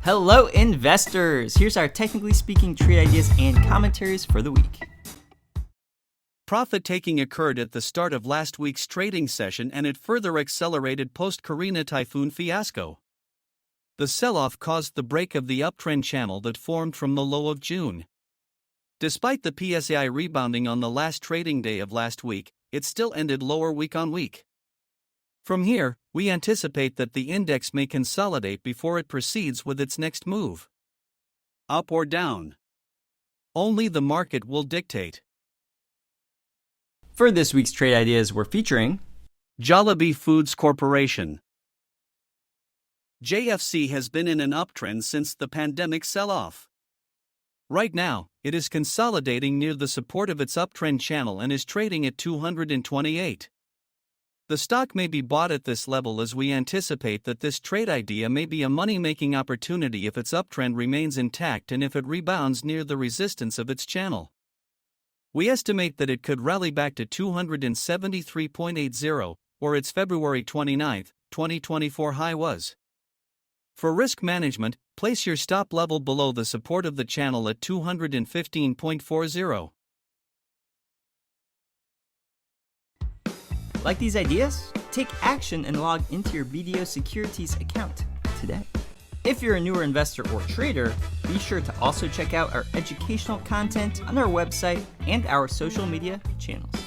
Hello investors! Here's our technically speaking trade ideas and commentaries for the week. Profit taking occurred at the start of last week's trading session and it further accelerated post-Carina typhoon fiasco. The sell-off caused the break of the uptrend channel that formed from the low of June. Despite the PSEi rebounding on the last trading day of last week, it still ended lower week on week. From here, we anticipate that the index may consolidate before it proceeds with its next move. Up or down? Only the market will dictate. For this week's trade ideas, we're featuring Jollibee Foods Corporation. JFC has been in an uptrend since the pandemic sell-off. Right now, it is consolidating near the support of its uptrend channel and is trading at 228. The stock may be bought at this level as we anticipate that this trade idea may be a money-making opportunity if its uptrend remains intact and if it rebounds near the resistance of its channel. We estimate that it could rally back to 273.80, where its February 29, 2024 high was. For risk management, place your stop level below the support of the channel at 215.40. Like these ideas? Take action and log into your BDO Securities account today. If you're a newer investor or trader, be sure to also check out our educational content on our website and our social media channels.